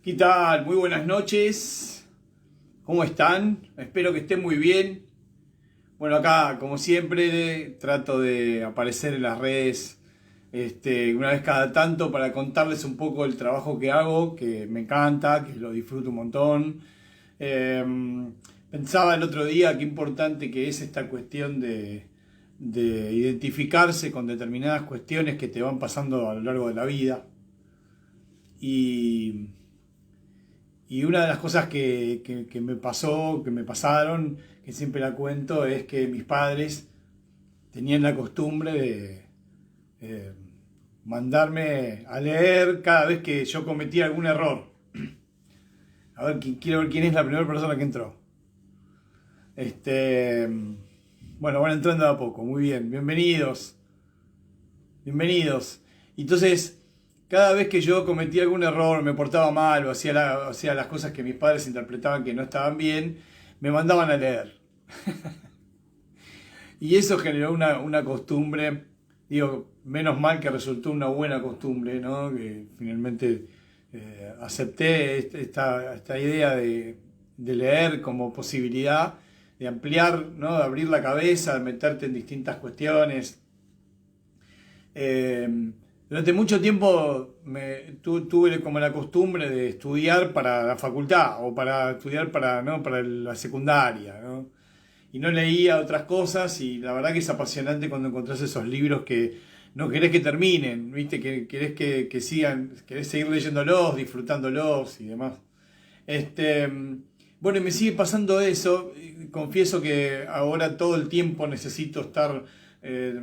¿Qué tal? Muy buenas noches. ¿Cómo están? Espero que estén muy bien. Bueno, acá, como siempre, trato de aparecer en las redes una vez cada tanto para contarles un poco el trabajo que hago, que me encanta, que lo disfruto un montón. Eh, Pensaba el otro día qué importante que es esta cuestión de identificarse con determinadas cuestiones que te van pasando a lo largo de la vida. Y Y una de las cosas que me pasó, que me pasaron, que siempre la cuento, es que mis padres tenían la costumbre de eh, mandarme a leer cada vez que yo cometía algún error. A ver, quiero ver quién es la primera persona que entró. Este, bueno, van entrando de a poco, muy bien, bienvenidos, bienvenidos. Entonces, cada vez que yo cometía algún error, me portaba mal o hacía las cosas que mis padres interpretaban que no estaban bien, me mandaban a leer. Y eso generó una costumbre, digo, menos mal que resultó una buena costumbre, ¿no? Que finalmente acepté esta idea de leer como posibilidad, de ampliar, ¿no? De abrir la cabeza, de meterte en distintas cuestiones. Durante mucho tiempo tuve como la costumbre de estudiar para la facultad o para estudiar ¿no? para la secundaria, ¿no? Y no leía otras cosas y la verdad que es apasionante cuando encontrás esos libros que no querés que terminen, ¿viste? Que querés que sigan, querés seguir leyéndolos, disfrutándolos y demás. Este, bueno, y me sigue pasando eso. Confieso que ahora todo el tiempo necesito estar eh,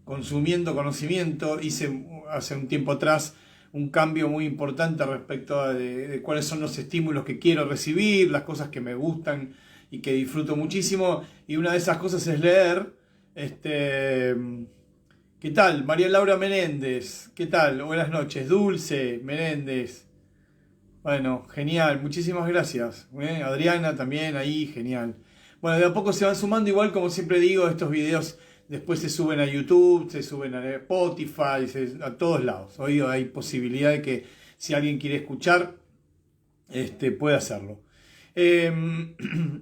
consumiendo conocimiento. Hice hace un tiempo atrás un cambio muy importante respecto de cuáles son los estímulos que quiero recibir, las cosas que me gustan y que disfruto muchísimo. Y una de esas cosas es leer. Este, ¿Qué tal? María Laura Menéndez. ¿Qué tal? Buenas noches. Dulce Menéndez. Bueno, genial, muchísimas gracias. Adriana también ahí, genial. Bueno, de a poco se van sumando, igual como siempre digo, estos videos después se suben a YouTube, se suben a Spotify, a todos lados. Hoy hay posibilidad de que si alguien quiere escuchar, puede hacerlo. Eh,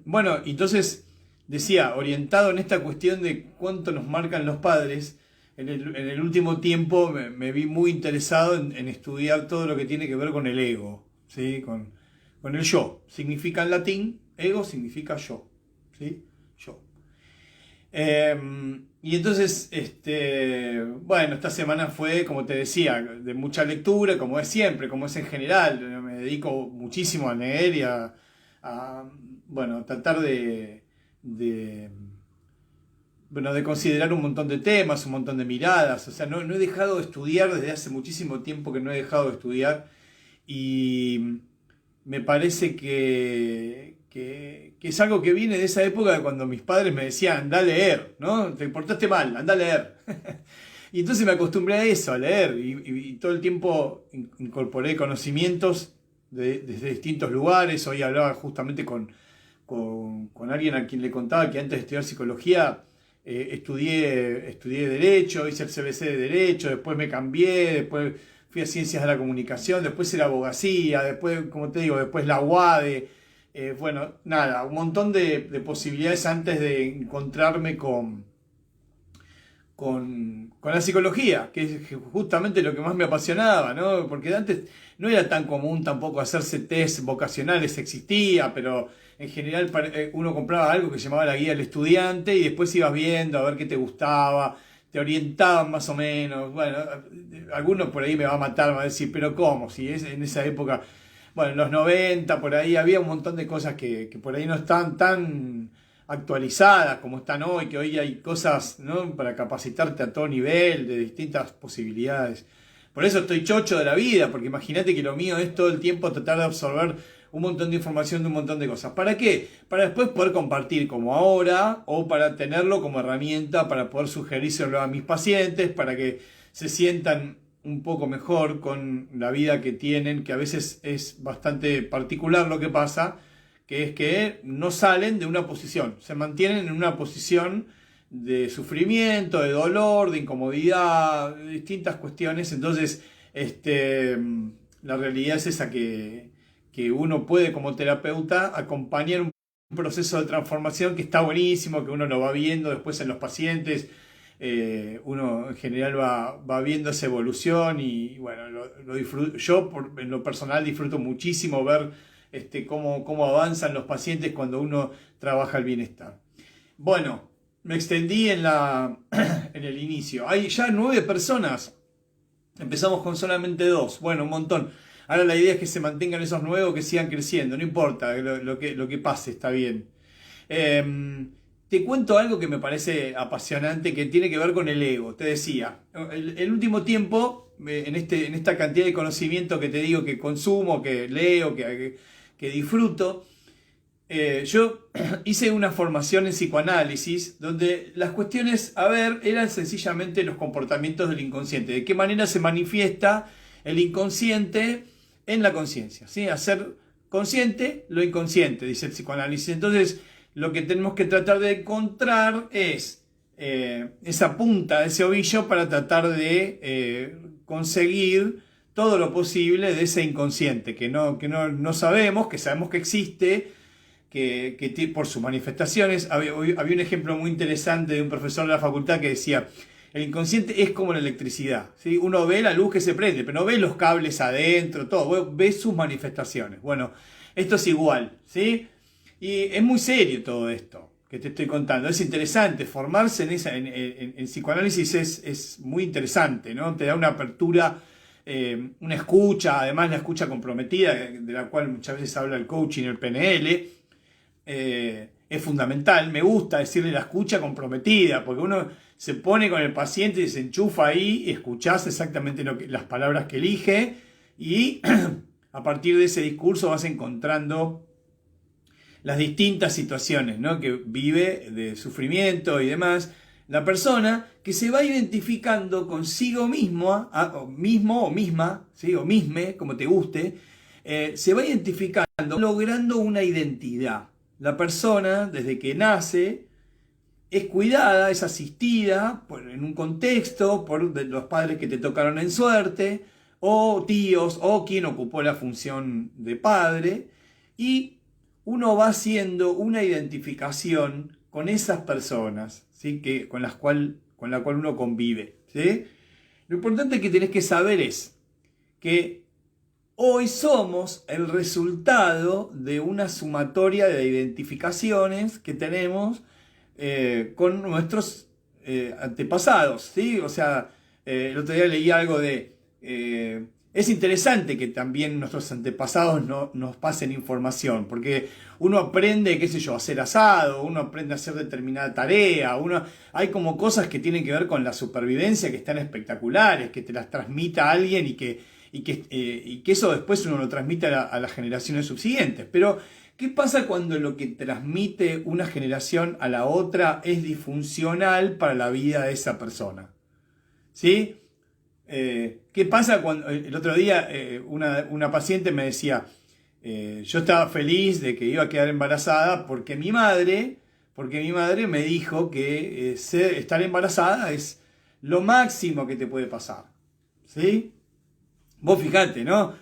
bueno, entonces decía, orientado en esta cuestión de cuánto nos marcan los padres, en el último tiempo me vi muy interesado en estudiar todo lo que tiene que ver con el ego. ¿Sí? Con el yo. Significa en latín, ego significa yo. ¿Sí? Yo. Y entonces, bueno, esta semana fue, como te decía, de mucha lectura, como es siempre, como es en general. Me dedico muchísimo a leer y bueno, tratar de, bueno, de considerar un montón de temas, un montón de miradas. O sea, no he dejado de estudiar desde hace muchísimo tiempo que no he dejado de estudiar. Y me parece que es algo que viene de esa época de cuando mis padres me decían, anda a leer, ¿no? Te portaste mal, anda a leer. Y entonces me acostumbré a eso, a leer, y todo el tiempo incorporé conocimientos desde distintos lugares. Hoy hablaba justamente con alguien a quien le contaba que antes de estudiar psicología estudié Derecho, hice el CBC de Derecho, después me cambié, después fui a Ciencias de la Comunicación, después era Abogacía, después, como te digo, después la UADE. Bueno, nada, un montón de posibilidades antes de encontrarme con la psicología, que es justamente lo que más me apasionaba, ¿no? Porque antes no era tan común tampoco hacerse test vocacionales, existía, pero en general uno compraba algo que se llamaba la guía del estudiante y después ibas viendo a ver qué te gustaba, te orientaban más o menos. Bueno, algunos por ahí me va a matar, me va a decir, pero ¿cómo? Si es en esa época, bueno, en los 90 por ahí había un montón de cosas que por ahí no están tan actualizadas como están hoy, que hoy hay cosas, ¿no? Para capacitarte a todo nivel, de distintas posibilidades. Por eso estoy chocho de la vida, porque imagínate que lo mío es todo el tiempo tratar de absorber un montón de información de un montón de cosas. ¿Para qué? Para después poder compartir como ahora, o para tenerlo como herramienta para poder sugerírselo a mis pacientes, para que se sientan un poco mejor con la vida que tienen, que a veces es bastante particular lo que pasa, que es que no salen de una posición, se mantienen en una posición de sufrimiento, de dolor, de incomodidad, de distintas cuestiones. Entonces, la realidad es esa que uno puede como terapeuta acompañar un proceso de transformación que está buenísimo, que uno lo va viendo después en los pacientes. Uno en general va viendo esa evolución y bueno, lo disfruto. Yo en lo personal disfruto muchísimo ver cómo avanzan los pacientes cuando uno trabaja el bienestar. Bueno, me extendí en el inicio. Hay ya 9 personas. Empezamos con solamente 2. Bueno, un montón. Ahora la idea es que se mantengan esos 9 o que sigan creciendo. No importa lo que pase, está bien. Te cuento algo que me parece apasionante, que tiene que ver con el ego. Te decía, el último tiempo, en esta cantidad de conocimiento que te digo que consumo, que leo, que disfruto, yo hice una formación en psicoanálisis donde las cuestiones, eran sencillamente los comportamientos del inconsciente. De qué manera se manifiesta el inconsciente en la conciencia, ¿sí? Hacer consciente lo inconsciente, dice el psicoanálisis. Entonces, lo que tenemos que tratar de encontrar es esa punta de ese ovillo para tratar de conseguir todo lo posible de ese inconsciente que no sabemos, que sabemos que existe, que por sus manifestaciones. Había un ejemplo muy interesante de un profesor de la facultad que decía: el inconsciente es como la electricidad, ¿sí? Uno ve la luz que se prende, pero no ve los cables adentro, todo, ve sus manifestaciones. Bueno, esto es igual, ¿sí? Y es muy serio todo esto que te estoy contando. Es interesante, formarse en psicoanálisis es muy interesante, ¿no? Te da una apertura, una escucha, además la escucha comprometida, de la cual muchas veces habla el coaching, el PNL. Es fundamental. Me gusta decirle la escucha comprometida, porque uno se pone con el paciente y se enchufa ahí y escuchás exactamente las palabras que elige, y a partir de ese discurso vas encontrando las distintas situaciones, ¿no?, que vive de sufrimiento y demás la persona, que se va identificando consigo mismo, o misma, ¿sí?, o misme, como te guste, se va identificando, logrando una identidad. La persona, desde que nace, es cuidada, es asistida en un contexto por los padres que te tocaron en suerte, o tíos, o quien ocupó la función de padre, y uno va haciendo una identificación con esas personas, ¿sí?, con la cual uno convive, ¿sí? Lo importante que tenés que saber es que hoy somos el resultado de una sumatoria de identificaciones que tenemos con nuestros antepasados, ¿sí? O sea, el otro día leí algo de... es interesante que también nuestros antepasados nos pasen información, porque uno aprende, qué sé yo, a hacer asado, uno aprende a hacer determinada tarea, hay como cosas que tienen que ver con la supervivencia que están espectaculares, que te las transmita alguien y que eso después uno lo transmite a las generaciones subsiguientes. Pero, ¿qué pasa cuando lo que transmite una generación a la otra es disfuncional para la vida de esa persona? ¿Sí? ¿Qué pasa cuando el otro día una paciente me decía, yo estaba feliz de que iba a quedar embarazada porque mi madre me dijo que estar embarazada es lo máximo que te puede pasar, ¿sí? Vos fijate, ¿no?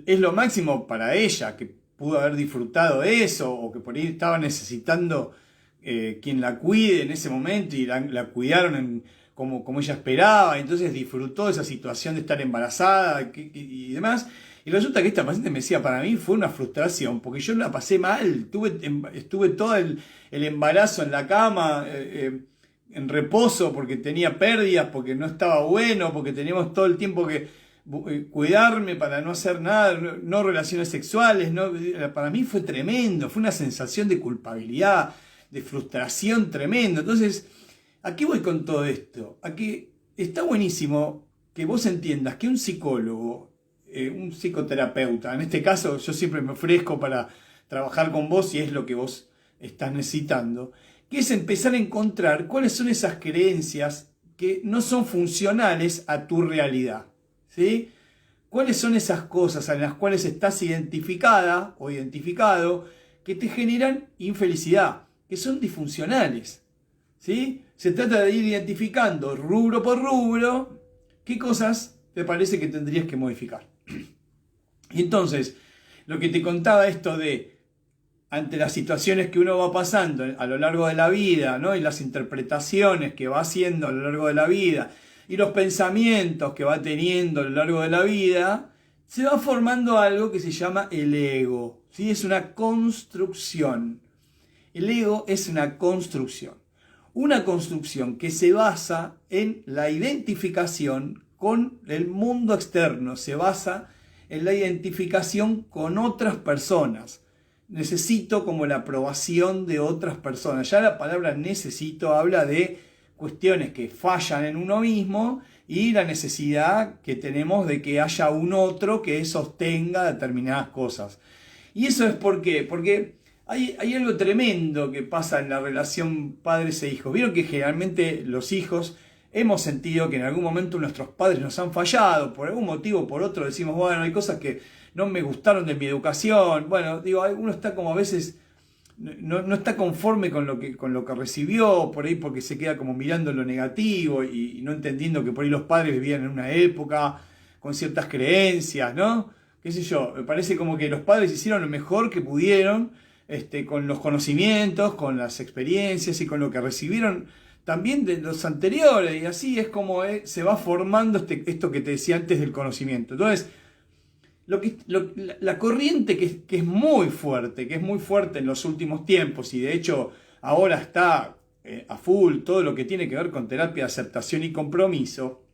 Es lo máximo para ella, que pudo haber disfrutado de eso, o que por ahí estaba necesitando quien la cuide en ese momento y la cuidaron como ella esperaba, entonces disfrutó de esa situación de estar embarazada y demás. Y resulta que esta paciente me decía: para mí fue una frustración, porque yo la pasé mal, estuve todo el embarazo en la cama, en reposo, porque tenía pérdidas, porque no estaba bueno, porque teníamos todo el tiempo que cuidarme para no hacer nada, no relaciones sexuales, no, para mí fue tremendo, fue una sensación de culpabilidad, de frustración tremenda. Entonces, ¿a qué voy con todo esto? A que está buenísimo que vos entiendas que un psicólogo, un psicoterapeuta, en este caso yo siempre me ofrezco para trabajar con vos si es lo que vos estás necesitando, que es empezar a encontrar cuáles son esas creencias que no son funcionales a tu realidad, ¿sí? ¿Cuáles son esas cosas en las cuales estás identificada o identificado que te generan infelicidad, que son disfuncionales, ¿sí? Se trata de ir identificando rubro por rubro qué cosas te parece que tendrías que modificar. Y entonces, lo que te contaba esto de, ante las situaciones que uno va pasando a lo largo de la vida, ¿no? Y las interpretaciones que va haciendo a lo largo de la vida, y los pensamientos que va teniendo a lo largo de la vida, se va formando algo que se llama el ego, ¿sí? Es una construcción. El ego es una construcción. Una construcción que se basa en la identificación con el mundo externo, se basa en la identificación con otras personas. Necesito como la aprobación de otras personas. Ya la palabra necesito habla de cuestiones que fallan en uno mismo y la necesidad que tenemos de que haya un otro que sostenga determinadas cosas. ¿Y eso es por qué? Porque hay algo tremendo que pasa en la relación padres e hijos. Vieron que generalmente los hijos hemos sentido que en algún momento nuestros padres nos han fallado, por algún motivo o por otro decimos, bueno, hay cosas que no me gustaron de mi educación. Bueno, digo, uno está como a veces, no está conforme con lo que recibió, por ahí porque se queda como mirando lo negativo y no entendiendo que por ahí los padres vivían en una época con ciertas creencias, ¿no? Qué sé yo, me parece como que los padres hicieron lo mejor que pudieron, con los conocimientos, con las experiencias y con lo que recibieron también de los anteriores, y así es como se va formando esto que te decía antes del conocimiento. Entonces, la corriente que es muy fuerte, en los últimos tiempos, y de hecho ahora está a full todo lo que tiene que ver con terapia de aceptación y compromiso,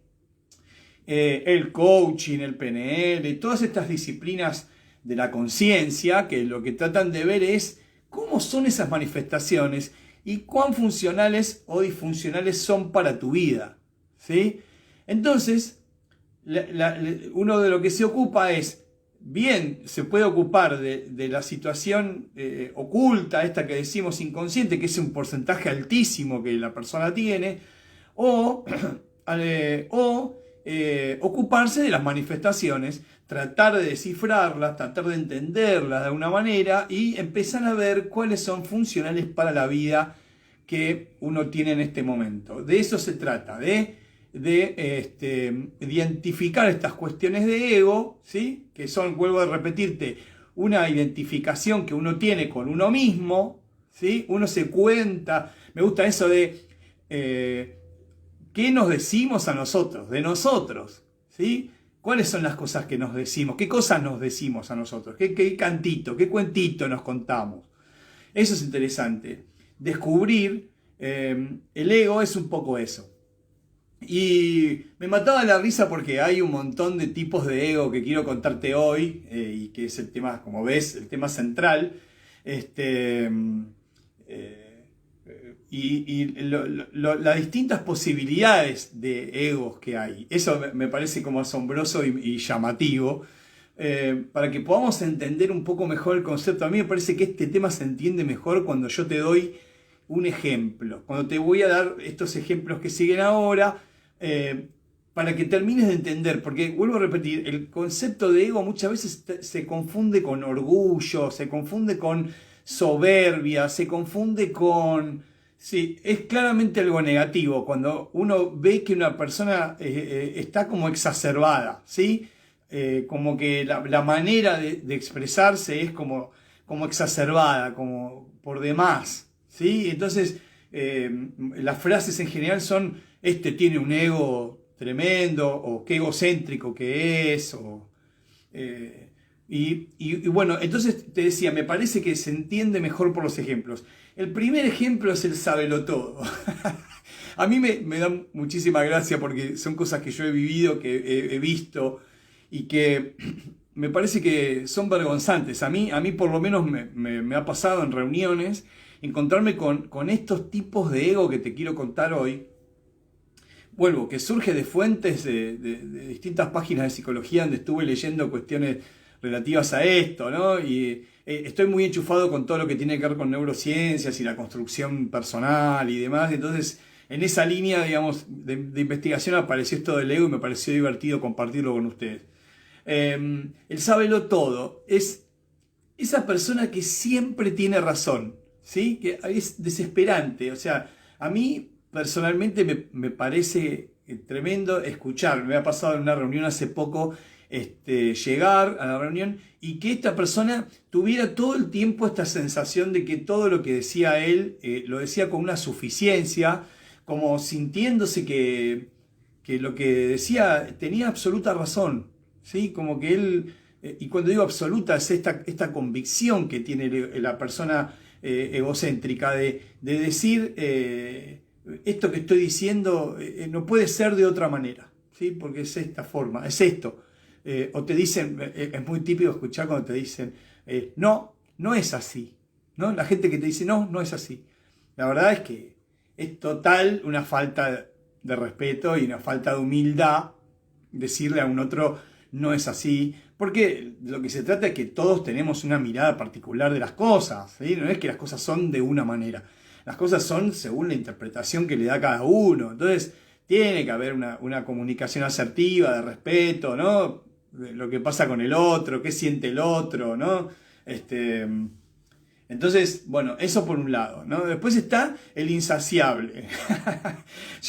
el coaching, el PNL, todas estas disciplinas de la conciencia, que lo que tratan de ver es cómo son esas manifestaciones y cuán funcionales o disfuncionales son para tu vida, ¿sí? Entonces, uno de lo que se ocupa es, bien, se puede ocupar de la situación oculta, esta que decimos inconsciente, que es un porcentaje altísimo que la persona tiene, o ocuparse de las manifestaciones, tratar de descifrarlas, tratar de entenderlas de alguna manera y empezar a ver cuáles son funcionales para la vida que uno tiene en este momento. De eso se trata, de identificar estas cuestiones de ego, ¿sí? Que son, vuelvo a repetirte, una identificación que uno tiene con uno mismo, ¿sí? Uno se cuenta, me gusta eso de qué nos decimos a nosotros, de nosotros, ¿sí? ¿Cuáles son las cosas que nos decimos? ¿Qué cosas nos decimos a nosotros? ¿Qué cantito, qué cuentito nos contamos? Eso es interesante. Descubrir el ego es un poco eso. Y me mataba la risa porque hay un montón de tipos de ego que quiero contarte hoy, y que es el tema, como ves, el tema central. Las distintas posibilidades de egos que hay. Eso me parece como asombroso y llamativo, para que podamos entender un poco mejor el concepto. A mí me parece que este tema se entiende mejor cuando yo te doy un ejemplo, cuando te voy a dar estos ejemplos que siguen ahora, para que termines de entender, porque vuelvo a repetir, el concepto de ego muchas veces se confunde con orgullo, se confunde con soberbia, se confunde con... Sí, es claramente algo negativo cuando uno ve que una persona está como exacerbada, ¿sí? Como que la manera de expresarse es como exacerbada, como por demás, ¿sí? Entonces, las frases en general son, este tiene un ego tremendo, o qué egocéntrico que es, y bueno, entonces te decía, me parece que se entiende mejor por los ejemplos. El primer ejemplo es el sábelotodo. A mí me da muchísima gracia porque son cosas que yo he vivido, que he visto y que me parece que son vergonzantes. A mí por lo menos me ha pasado en reuniones encontrarme con estos tipos de ego que te quiero contar hoy. Vuelvo, que surge de fuentes de distintas páginas de psicología donde estuve leyendo cuestiones relativas a esto, ¿no? Y estoy muy enchufado con todo lo que tiene que ver con neurociencias y la construcción personal y demás. Entonces, en esa línea, digamos, de investigación apareció esto del ego y me pareció divertido compartirlo con ustedes. El sábelo todo es esa persona que siempre tiene razón, ¿sí? Que es desesperante. O sea, a mí personalmente me parece tremendo escuchar. Me ha pasado en una reunión hace poco llegar a la reunión y que esta persona tuviera todo el tiempo esta sensación de que todo lo que decía él lo decía con una suficiencia, como sintiéndose que lo que decía tenía absoluta razón, ¿sí? Como que él, y cuando digo absoluta es esta convicción que tiene la persona egocéntrica de decir esto que estoy diciendo no puede ser de otra manera, ¿sí? Porque es esta forma, es esto. O te dicen, es muy típico escuchar cuando te dicen, no, no es así, ¿no? La gente que te dice, no, no es así. La verdad es que es total una falta de respeto y una falta de humildad decirle a un otro, no es así, porque lo que se trata es que todos tenemos una mirada particular de las cosas, ¿sí? No es que las cosas son de una manera, las cosas son según la interpretación que le da cada uno. Entonces tiene que haber una comunicación asertiva, de respeto, ¿no? De lo que pasa con el otro, qué siente el otro, ¿no? Entonces, bueno, eso por un lado, ¿no? Después está el insaciable.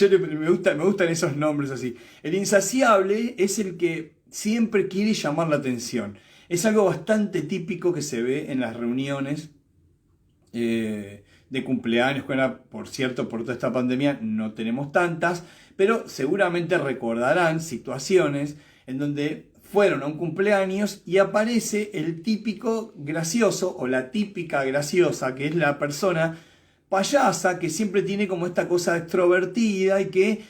Me gustan esos nombres así. El insaciable es el que siempre quiere llamar la atención. Es algo bastante típico que se ve en las reuniones de cumpleaños, que ahora, por cierto, por toda esta pandemia no tenemos tantas, pero seguramente recordarán situaciones en donde fueron a un cumpleaños y aparece el típico gracioso o la típica graciosa, que es la persona payasa que siempre tiene como esta cosa extrovertida y que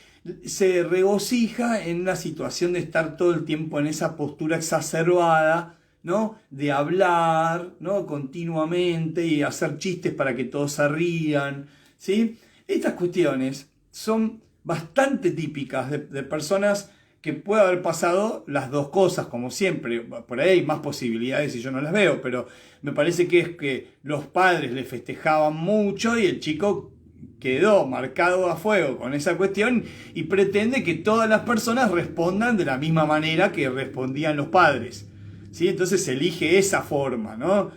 se regocija en la situación de estar todo el tiempo en esa postura exacerbada, ¿no? De hablar, ¿no? Continuamente y hacer chistes para que todos se rían, ¿sí? Estas cuestiones son bastante típicas de personas que puede haber pasado las dos cosas, como siempre. Por ahí hay más posibilidades y yo no las veo, pero me parece que es que los padres le festejaban mucho y el chico quedó marcado a fuego con esa cuestión y pretende que todas las personas respondan de la misma manera que respondían los padres, ¿sí? Entonces se elige esa forma, ¿no?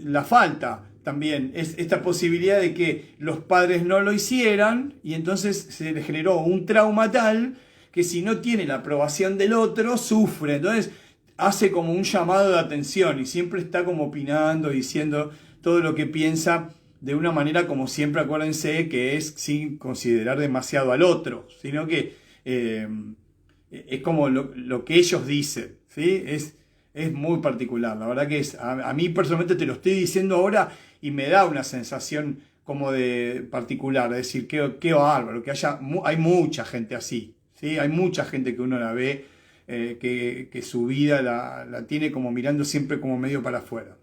La falta también es esta posibilidad de que los padres no lo hicieran y entonces se le generó un trauma tal que si no tiene la aprobación del otro sufre. Entonces hace como un llamado de atención y siempre está como opinando, diciendo todo lo que piensa de una manera, como siempre, acuérdense, que es sin considerar demasiado al otro, sino que es como lo que ellos dicen, ¿sí? Es muy particular, la verdad que es, a mí personalmente te lo estoy diciendo ahora y me da una sensación como de particular, es decir, qué bárbaro, que hay mucha gente así, ¿sí? Hay mucha gente que uno la ve, que su vida la tiene como mirando siempre como medio para afuera.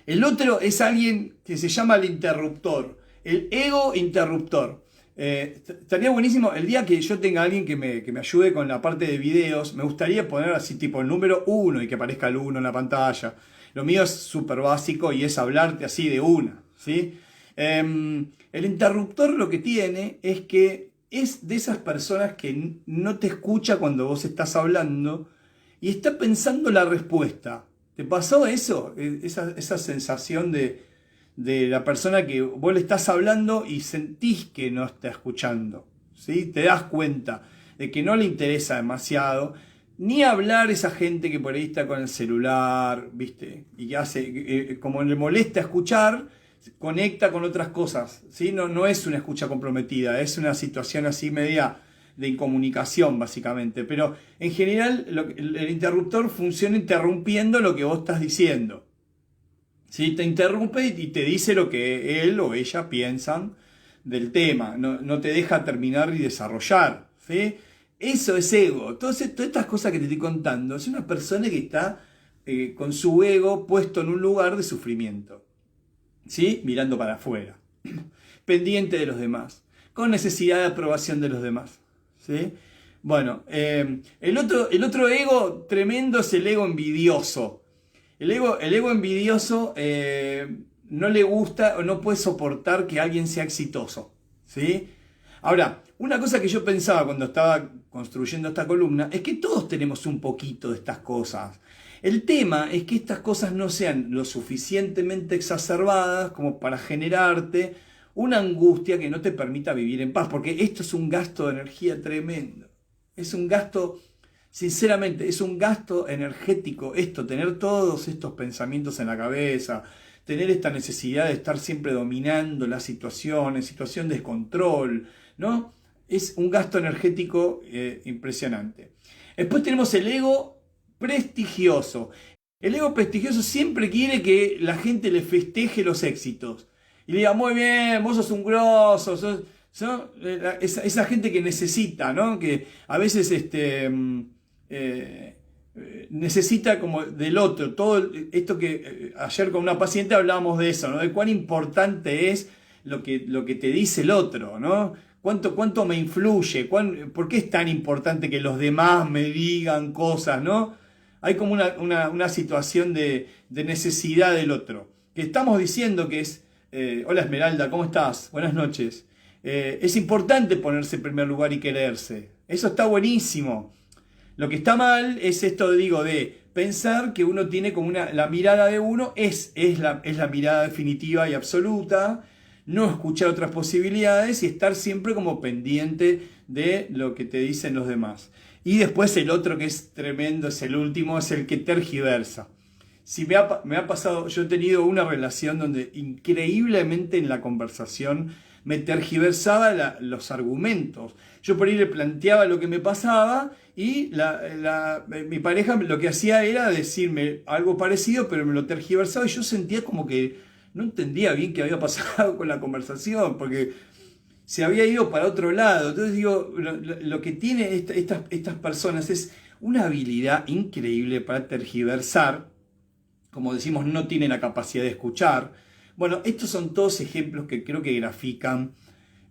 El otro es alguien que se llama el interruptor, el ego interruptor. Estaría buenísimo el día que yo tenga a alguien que me ayude con la parte de videos. Me gustaría poner así tipo el número 1 y que aparezca el 1 en la pantalla. Lo mío es súper básico y es hablarte así de una, ¿sí? El interruptor lo que tiene es que es de esas personas que no te escucha cuando vos estás hablando y está pensando la respuesta. ¿Te pasó eso? Esa sensación de la persona que vos le estás hablando y sentís que no está escuchando, ¿sí? Te das cuenta de que no le interesa demasiado, ni hablar esa gente que por ahí está con el celular, ¿viste? Y que hace, como le molesta escuchar, conecta con otras cosas, ¿sí? No es una escucha comprometida, es una situación así media de incomunicación básicamente, pero en general el interruptor funciona interrumpiendo lo que vos estás diciendo, ¿sí? Te interrumpe y te dice lo que él o ella piensan del tema, no te deja terminar y desarrollar, ¿sí? Eso es ego. Entonces, todas estas cosas que te estoy contando, es una persona que está con su ego puesto en un lugar de sufrimiento, ¿sí? Mirando para afuera, pendiente de los demás, con necesidad de aprobación de los demás, ¿sí? Bueno, el otro ego tremendo es el ego envidioso. El ego envidioso no le gusta o no puede soportar que alguien sea exitoso, ¿sí? Ahora, una cosa que yo pensaba cuando estaba construyendo esta columna es que todos tenemos un poquito de estas cosas. El tema es que estas cosas no sean lo suficientemente exacerbadas como para generarte una angustia que no te permita vivir en paz, porque esto es un gasto de energía tremendo. Es un gasto Sinceramente, es un gasto energético esto, tener todos estos pensamientos en la cabeza, tener esta necesidad de estar siempre dominando las situaciones, situación de descontrol, ¿no? Es un gasto energético impresionante. Después tenemos el ego prestigioso. El ego prestigioso siempre quiere que la gente le festeje los éxitos. Y le diga, muy bien, vos sos un grosso, esa gente que necesita, ¿no? Que a veces necesita como del otro. Todo esto que ayer con una paciente hablábamos de eso, ¿no? De cuán importante es lo que te dice el otro, ¿no? ¿Cuánto me influye? ¿Por qué es tan importante que los demás me digan cosas, ¿no? Hay como una situación de necesidad del otro. Que estamos diciendo que es, hola Esmeralda, ¿cómo estás? Buenas noches. Es importante ponerse en primer lugar y quererse. Eso está buenísimo. Lo que está mal es esto, digo, de pensar que uno tiene como la mirada de uno es la mirada definitiva y absoluta, no escuchar otras posibilidades y estar siempre como pendiente de lo que te dicen los demás. Y después el otro que es tremendo, es el último, es el que tergiversa. Si me ha pasado, yo he tenido una relación donde increíblemente en la conversación me tergiversaba los argumentos. Yo por ahí le planteaba lo que me pasaba y mi pareja lo que hacía era decirme algo parecido, pero me lo tergiversaba y yo sentía como que no entendía bien qué había pasado con la conversación, porque se había ido para otro lado. Entonces digo, lo que tiene estas personas es una habilidad increíble para tergiversar. Como decimos, no tiene la capacidad de escuchar. Bueno, estos son todos ejemplos que creo que grafican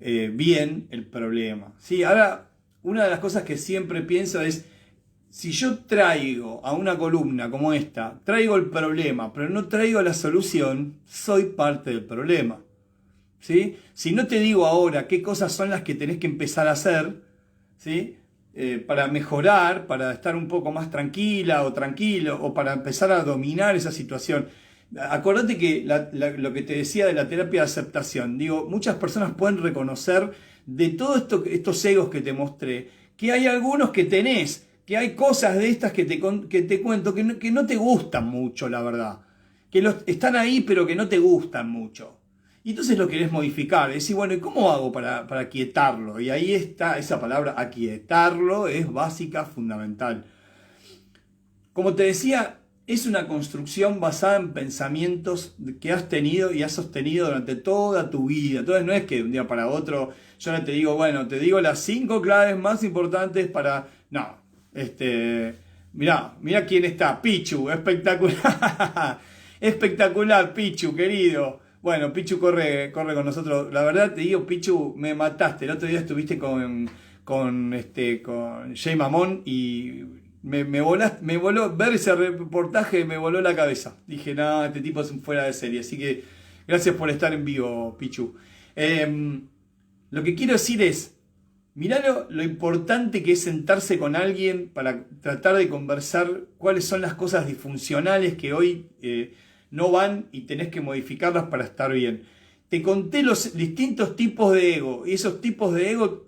bien el problema. ¿Sí? Ahora, una de las cosas que siempre pienso es, si yo traigo a una columna como esta, traigo el problema, pero no traigo la solución, soy parte del problema. ¿Sí? Si no te digo ahora qué cosas son las que tenés que empezar a hacer, ¿sí? Para mejorar, para estar un poco más tranquila o tranquilo, o para empezar a dominar esa situación. Acordate que lo que te decía de la terapia de aceptación, digo, muchas personas pueden reconocer de todos estos egos que te mostré, que hay algunos que tenés, que hay cosas de estas que te cuento que no te gustan mucho, la verdad. Que están ahí, pero que no te gustan mucho. Y entonces lo querés modificar. Decís, bueno, ¿y cómo hago para aquietarlo? Y ahí está esa palabra, aquietarlo, es básica, fundamental. Como te decía, es una construcción basada en pensamientos que has tenido y has sostenido durante toda tu vida. Entonces no es que de un día para otro yo no te digo, bueno, te digo las 5 claves más importantes para... No, mirá quién está, Pichu, espectacular. Espectacular, Pichu, querido. Bueno, Pichu corre con nosotros. La verdad te digo, Pichu, me mataste. El otro día estuviste con Jay Mamón y me voló, ver ese reportaje me voló la cabeza. Dije, no, este tipo es un fuera de serie. Así que gracias por estar en vivo, Pichu. Lo que quiero decir es, mirá lo importante que es sentarse con alguien para tratar de conversar cuáles son las cosas disfuncionales que hoy no van y tenés que modificarlas para estar bien. Te conté los distintos tipos de ego, y esos tipos de ego,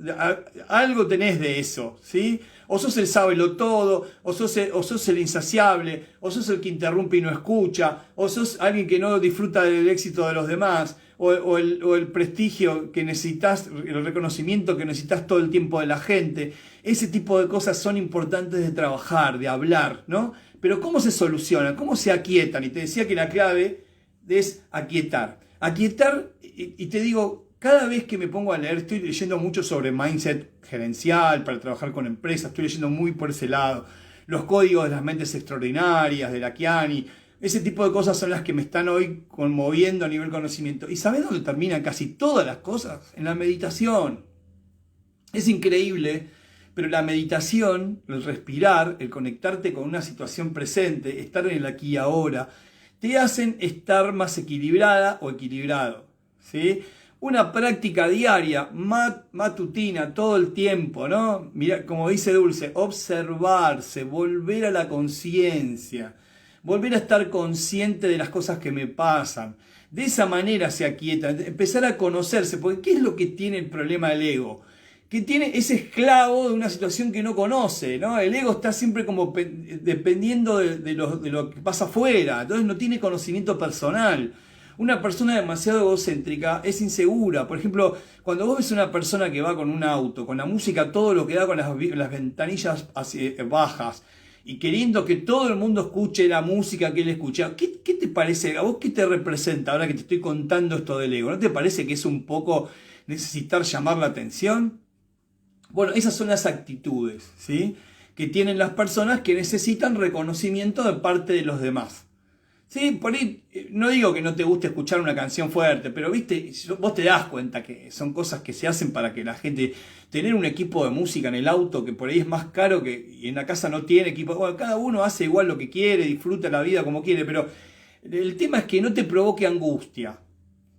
algo tenés de eso, ¿sí? O sos el sábelo-todo, o sos el insaciable, o sos el que interrumpe y no escucha, o sos alguien que no disfruta del éxito de los demás, o el prestigio que necesitas, el reconocimiento que necesitas todo el tiempo de la gente. Ese tipo de cosas son importantes de trabajar, de hablar, ¿no? Pero ¿cómo se solucionan? ¿Cómo se aquietan? Y te decía que la clave es aquietar. Aquietar, y te digo, cada vez que me pongo a leer, estoy leyendo mucho sobre mindset gerencial para trabajar con empresas, estoy leyendo muy por ese lado. Los códigos de las mentes extraordinarias, de la Chiani, ese tipo de cosas son las que me están hoy conmoviendo a nivel conocimiento. ¿Y sabés dónde terminan casi todas las cosas? En la meditación. Es increíble, pero la meditación, el respirar, el conectarte con una situación presente, estar en el aquí y ahora, te hacen estar más equilibrada o equilibrado, ¿sí? Una práctica diaria, matutina, todo el tiempo, ¿no? Mira, como dice Dulce, observarse, volver a la conciencia, volver a estar consciente de las cosas que me pasan. De esa manera se aquieta, empezar a conocerse, porque ¿qué es lo que tiene el problema del ego? es esclavo de una situación que no conoce, ¿no? El ego está siempre como dependiendo de lo que pasa afuera, entonces no tiene conocimiento personal. Una persona demasiado egocéntrica es insegura. Por ejemplo, cuando vos ves una persona que va con un auto, con la música, todo lo que da, con las ventanillas bajas, y queriendo que todo el mundo escuche la música que él escucha, ¿qué te parece? ¿A vos qué te representa ahora que te estoy contando esto del ego? ¿No te parece que es un poco necesitar llamar la atención? Bueno, esas son las actitudes, ¿sí?, que tienen las personas que necesitan reconocimiento de parte de los demás. Sí, por ahí no digo que no te guste escuchar una canción fuerte, pero viste, vos te das cuenta que son cosas que se hacen para que la gente, tener un equipo de música en el auto que por ahí es más caro que, y en la casa no tiene equipo, bueno, cada uno hace igual lo que quiere, disfruta la vida como quiere, pero el tema es que no te provoque angustia.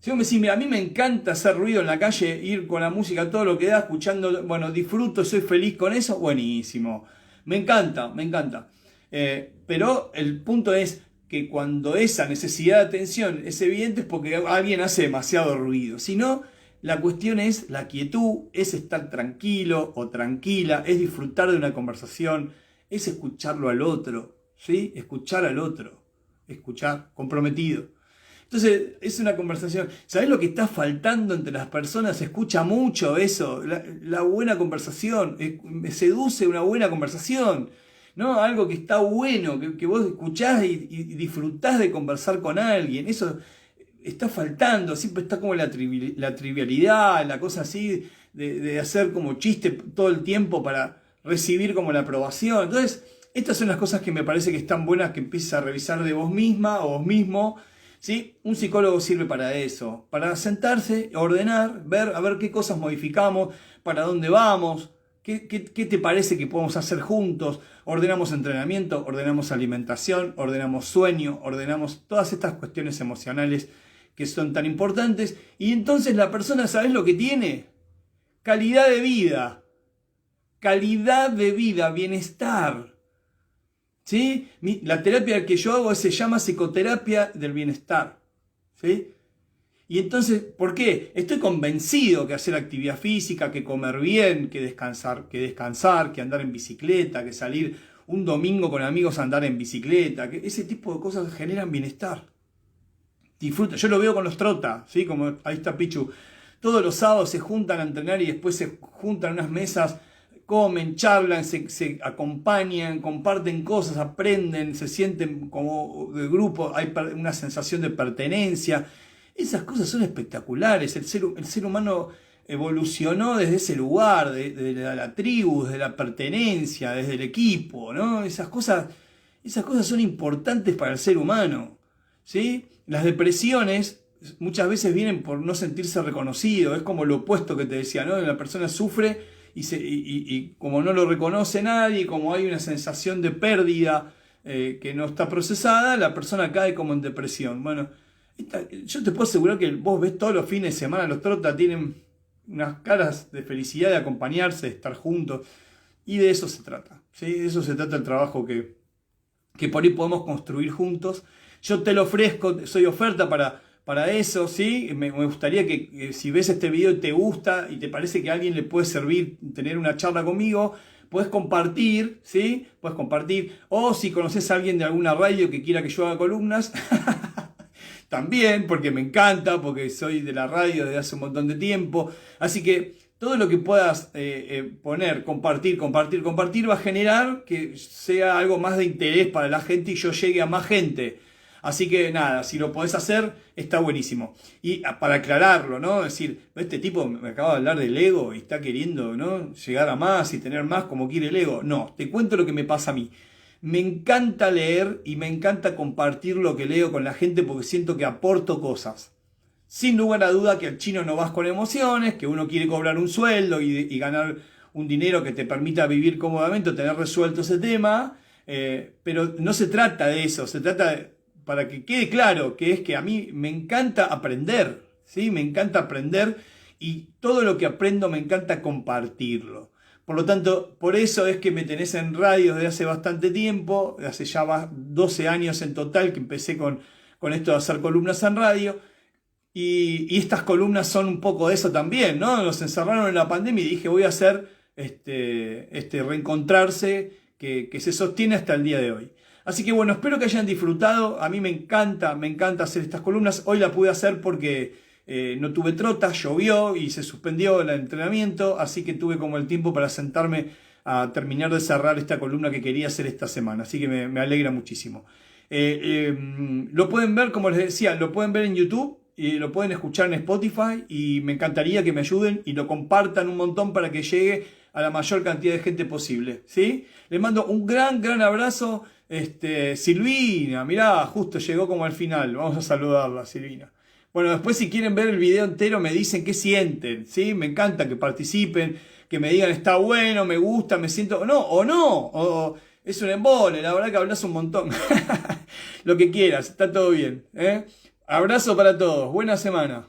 Si vos me decís, mira, a mí me encanta hacer ruido en la calle, ir con la música, todo lo que da, escuchando, bueno, disfruto, soy feliz con eso, buenísimo, me encanta, me encanta. Pero el punto es que cuando esa necesidad de atención es evidente es porque alguien hace demasiado ruido. Si no, la cuestión es la quietud, es estar tranquilo o tranquila, es disfrutar de una conversación, es escucharlo al otro, ¿sí? Escuchar al otro, escuchar, comprometido. Entonces, es una conversación. ¿Sabés lo que está faltando entre las personas? Se escucha mucho eso, la buena conversación, me seduce una buena conversación. ¿No? Algo que está bueno, que vos escuchás y disfrutás de conversar con alguien. Eso está faltando, siempre está como la trivialidad, la cosa así de hacer como chiste todo el tiempo para recibir como la aprobación. Entonces, estas son las cosas que me parece que están buenas que empieces a revisar de vos misma o vos mismo. ¿Sí? Un psicólogo sirve para eso, para sentarse, ordenar, ver a ver qué cosas modificamos, para dónde vamos. ¿Qué te parece que podemos hacer juntos? Ordenamos entrenamiento, ordenamos alimentación, ordenamos sueño, ordenamos todas estas cuestiones emocionales que son tan importantes. Y entonces la persona, ¿sabes lo que tiene? Calidad de vida. Calidad de vida, bienestar. ¿Sí? La terapia que yo hago se llama psicoterapia del bienestar. ¿Sí? Y entonces, ¿por qué? Estoy convencido que hacer actividad física, que comer bien, que descansar, que andar en bicicleta, que salir un domingo con amigos a andar en bicicleta, que ese tipo de cosas generan bienestar. Disfruta. Yo lo veo con los trota, ¿sí? Como ahí está Pichu. Todos los sábados se juntan a entrenar y después se juntan en unas mesas, comen, charlan, se acompañan, comparten cosas, aprenden, se sienten como de grupo, hay una sensación de pertenencia. Esas cosas son espectaculares. El ser humano evolucionó desde ese lugar, de la tribu, desde la pertenencia, desde el equipo, ¿no? Esas cosas son importantes para el ser humano, ¿sí? Las depresiones muchas veces vienen por no sentirse reconocido. Es como lo opuesto que te decía, ¿no? La persona sufre y como no lo reconoce nadie, como hay una sensación de pérdida que no está procesada, la persona cae como en depresión. Bueno, yo te puedo asegurar que vos ves todos los fines de semana, los trotas tienen unas caras de felicidad de acompañarse, de estar juntos, y de eso se trata, ¿sí? De eso se trata el trabajo que por ahí podemos construir juntos. Yo te lo ofrezco, soy oferta para eso, ¿sí? Me gustaría que si ves este video y te gusta y te parece que a alguien le puede servir tener una charla conmigo, puedes compartir, ¿sí? Puedes compartir, o si conoces a alguien de alguna radio que quiera que yo haga columnas, también, porque me encanta, porque soy de la radio desde hace un montón de tiempo. Así que todo lo que puedas poner, compartir, va a generar que sea algo más de interés para la gente y yo llegue a más gente. Así que nada, si lo podés hacer, está buenísimo. Y para aclararlo, ¿no? Es decir, este tipo me acaba de hablar del ego y está queriendo, ¿no?, llegar a más y tener más como quiere el ego. No, te cuento lo que me pasa a mí. Me encanta leer y me encanta compartir lo que leo con la gente porque siento que aporto cosas. Sin lugar a duda que al chino no vas con emociones, que uno quiere cobrar un sueldo y ganar un dinero que te permita vivir cómodamente o tener resuelto ese tema, pero no se trata de eso, se trata, para que quede claro, que es que a mí me encanta aprender, ¿sí? Me encanta aprender y todo lo que aprendo me encanta compartirlo. Por lo tanto, por eso es que me tenés en radio desde hace bastante tiempo, hace ya 12 años en total que empecé con esto de hacer columnas en radio. Y estas columnas son un poco de eso también, ¿no? Nos encerraron en la pandemia y dije, voy a hacer este reencontrarse que se sostiene hasta el día de hoy. Así que bueno, espero que hayan disfrutado. A mí me encanta hacer estas columnas. Hoy la pude hacer porque no tuve trota, llovió y se suspendió el entrenamiento, así que tuve como el tiempo para sentarme a terminar de cerrar esta columna que quería hacer esta semana. Así que me alegra muchísimo. Lo pueden ver, como les decía, lo pueden ver en YouTube y lo pueden escuchar en Spotify y me encantaría que me ayuden y lo compartan un montón para que llegue a la mayor cantidad de gente posible, ¿sí? Les mando un gran abrazo. Silvina, mirá, justo llegó como al final. Vamos a saludarla, Silvina. Bueno, después si quieren ver el video entero me dicen qué sienten, ¿sí? Me encanta que participen, que me digan está bueno, me gusta, me siento... o no, o es un embole, la verdad que hablas un montón. Lo que quieras, está todo bien, ¿eh? Abrazo para todos, buena semana.